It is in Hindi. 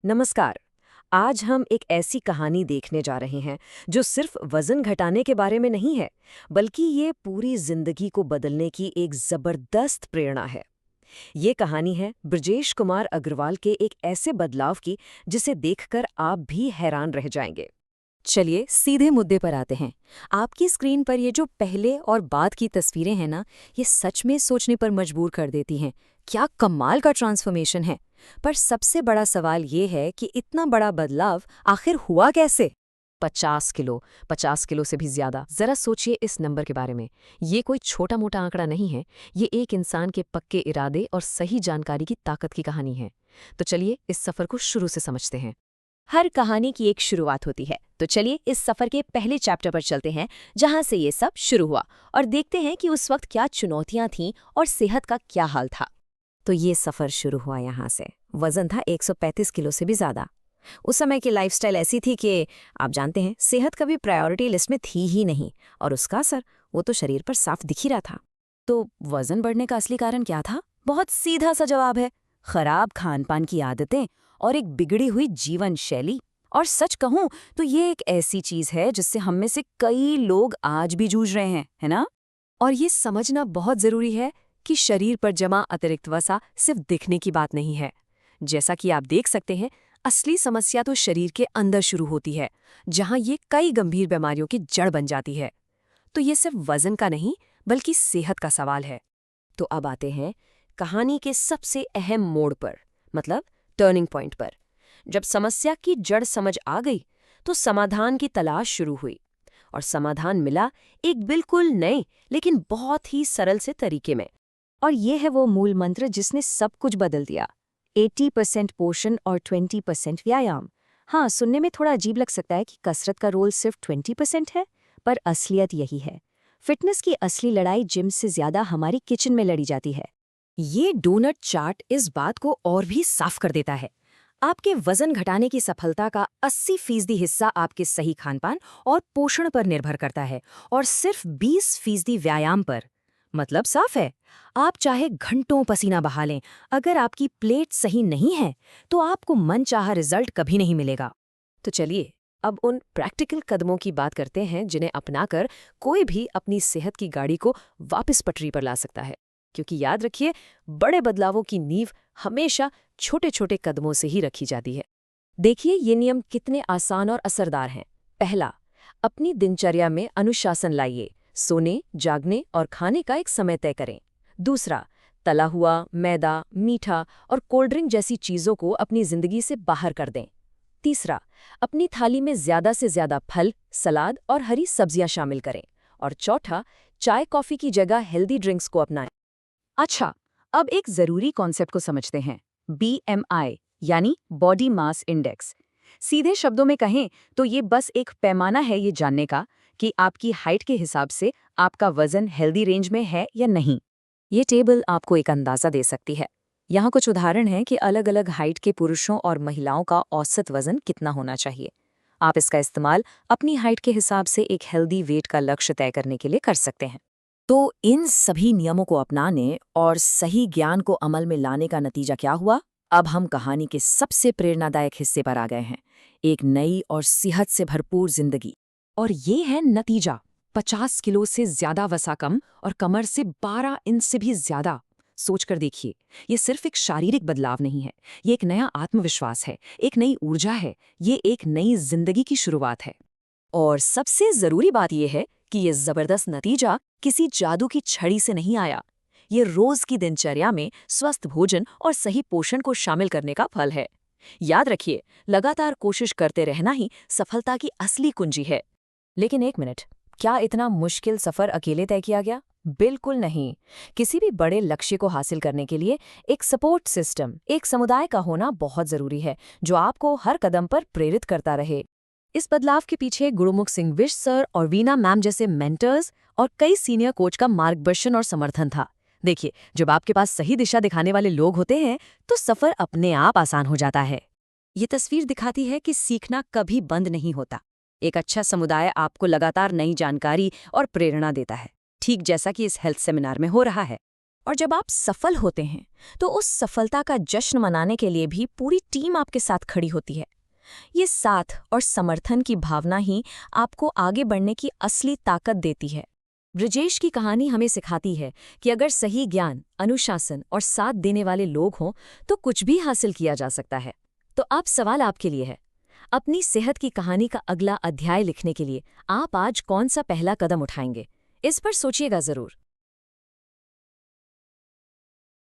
नमस्कार। आज हम एक ऐसी कहानी देखने जा रहे हैं जो सिर्फ वजन घटाने के बारे में नहीं है, बल्कि ये पूरी जिंदगी को बदलने की एक जबरदस्त प्रेरणा है। ये कहानी है ब्रजेश कुमार अग्रवाल के एक ऐसे बदलाव की जिसे देखकर आप भी हैरान रह जाएंगे। चलिए सीधे मुद्दे पर आते हैं। आपकी स्क्रीन पर ये जो पहले और बाद की तस्वीरें हैं ना, ये सच में सोचने पर मजबूर कर देती हैं। क्या कमाल का ट्रांसफॉर्मेशन है। पर सबसे बड़ा सवाल ये है कि इतना बड़ा बदलाव आखिर हुआ कैसे। 50 किलो, 50 किलो से भी ज्यादा। जरा सोचिए इस नंबर के बारे में। ये कोई छोटा मोटा आंकड़ा नहीं है। ये एक इंसान के पक्के इरादे और सही जानकारी की ताकत की कहानी है। तो चलिए इस सफर को शुरू से समझते हैं। हर कहानी की एक शुरुआत होती है, तो चलिए इस सफर के पहले चैप्टर पर चलते हैं, जहां से ये सब शुरू हुआ, और देखते हैं कि उस वक्त क्या चुनौतियां थीं और सेहत का क्या हाल था। तो ये सफर शुरू हुआ यहाँ से। वजन था 135 किलो से भी ज्यादा। उस समय की लाइफस्टाइल ऐसी थी कि आप जानते हैं, सेहत कभी प्रायोरिटी लिस्ट में थी ही नहीं, और उसका असर वो तो शरीर पर साफ दिख ही रहा था। तो वजन बढ़ने का असली कारण क्या था? बहुत सीधा सा जवाब है, खराब खान पान की आदतें और एक बिगड़ी हुई जीवन शैली। और सच कहूं तो ये एक ऐसी चीज है जिससे हम में से कई लोग आज भी जूझ रहे हैं, है ना? और ये समझना बहुत जरूरी है कि शरीर पर जमा अतिरिक्त वसा सिर्फ दिखने की बात नहीं है। जैसा कि आप देख सकते हैं, असली समस्या तो शरीर के अंदर शुरू होती है, जहां ये कई गंभीर बीमारियों की जड़ बन जाती है। तो ये सिर्फ वजन का नहीं, बल्कि सेहत का सवाल है। तो अब आते हैं कहानी के सबसे अहम मोड़ पर, मतलब टर्निंग पॉइंट पर। जब समस्या की जड़ समझ आ गई, तो समाधान की तलाश शुरू हुई। और समाधान मिला एक बिल्कुल नए लेकिन बहुत ही सरल से तरीके में। और ये है वो मूल मंत्र जिसने सब कुछ बदल दिया। 80% पोषण और 20% व्यायाम। हाँ, सुनने में थोड़ा अजीब लग सकता है कि कसरत का रोल सिर्फ 20% है, पर असलियत यही है। फिटनेस की असली लड़ाई जिम से ज्यादा हमारी किचन में लड़ी जाती है। ये डोनट चार्ट इस बात को और भी साफ कर देता है। आपके वजन घटाने की सफलता का 80% हिस्सा आपके सही खानपान और पोषण पर निर्भर करता है, और सिर्फ 20% व्यायाम पर। मतलब साफ है, आप चाहे घंटों पसीना बहा लें, अगर आपकी प्लेट सही नहीं है तो आपको मनचाहा रिजल्ट कभी नहीं मिलेगा। तो चलिए अब उन प्रैक्टिकल कदमों की बात करते हैं जिन्हें अपनाकर कोई भी अपनी सेहत की गाड़ी को वापस पटरी पर ला सकता है। क्योंकि याद रखिए, बड़े बदलावों की नींव हमेशा छोटे छोटे कदमों से ही रखी जाती है। देखिए ये नियम कितने आसान और असरदार हैं। पहला, अपनी दिनचर्या में अनुशासन लाइए। सोने, जागने और खाने का एक समय तय करें। दूसरा, तला हुआ, मैदा, मीठा और कोल्ड ड्रिंक जैसी चीज़ों को अपनी जिंदगी से बाहर कर दें। तीसरा, अपनी थाली में ज्यादा से ज्यादा फल, सलाद और हरी सब्जियां शामिल करें। और चौथा, चाय कॉफी की जगह हेल्दी ड्रिंक्स को अपनाएं। अच्छा, अब एक जरूरी कॉन्सेप्ट को समझते हैं, BMI यानी बॉडी मास इंडेक्स। सीधे शब्दों में कहें तो ये बस एक पैमाना है ये जानने का कि आपकी हाइट के हिसाब से आपका वजन हेल्दी रेंज में है या नहीं। ये टेबल आपको एक अंदाजा दे सकती है। यहाँ कुछ उदाहरण हैं कि अलग अलग हाइट के पुरुषों और महिलाओं का औसत वजन कितना होना चाहिए। आप इसका इस्तेमाल अपनी हाइट के हिसाब से एक हेल्दी वेट का लक्ष्य तय करने के लिए कर सकते हैं। तो इन सभी नियमों को अपनाने और सही ज्ञान को अमल में लाने का नतीजा क्या हुआ? अब हम कहानी के सबसे प्रेरणादायक हिस्से पर आ गए हैं, एक नई और सेहत से भरपूर जिंदगी। और ये है नतीजा, 50 किलो से ज्यादा वसा कम और कमर से 12 इंच से भी ज्यादा। सोचकर देखिए, ये सिर्फ एक शारीरिक बदलाव नहीं है, ये एक नया आत्मविश्वास है, एक नई ऊर्जा है, ये एक नई जिंदगी की शुरुआत है। और सबसे जरूरी बात यह है कि ये जबरदस्त नतीजा किसी जादू की छड़ी से नहीं आया। ये रोज की दिनचर्या में स्वस्थ भोजन और सही पोषण को शामिल करने का फल है। याद रखिए, लगातार कोशिश करते रहना ही सफलता की असली कुंजी है। लेकिन एक मिनट, क्या इतना मुश्किल सफर अकेले तय किया गया? बिल्कुल नहीं। किसी भी बड़े लक्ष्य को हासिल करने के लिए एक सपोर्ट सिस्टम, एक समुदाय का होना बहुत जरूरी है, जो आपको हर कदम पर प्रेरित करता रहे। इस बदलाव के पीछे गुरुमुख सिंह बिष्ट सर और वीना मैम जैसे मेंटर्स और कई सीनियर कोच का मार्गदर्शन और समर्थन था। देखिए, जब आपके पास सही दिशा दिखाने वाले लोग होते हैं तो सफर अपने आप आसान हो जाता है। ये तस्वीर दिखाती है कि सीखना कभी बंद नहीं होता। एक अच्छा समुदाय आपको लगातार नई जानकारी और प्रेरणा देता है, ठीक जैसा कि इस हेल्थ सेमिनार में हो रहा है। और जब आप सफल होते हैं तो उस सफलता का जश्न मनाने के लिए भी पूरी टीम आपके साथ खड़ी होती है। ये साथ और समर्थन की भावना ही आपको आगे बढ़ने की असली ताकत देती है। ब्रजेश की कहानी हमें सिखाती है कि अगर सही ज्ञान, अनुशासन और साथ देने वाले लोग हों तो कुछ भी हासिल किया जा सकता है। तो अब सवाल आपके लिए है, अपनी सेहत की कहानी का अगला अध्याय लिखने के लिए आप आज कौन सा पहला कदम उठाएंगे? इस पर सोचिएगा जरूर।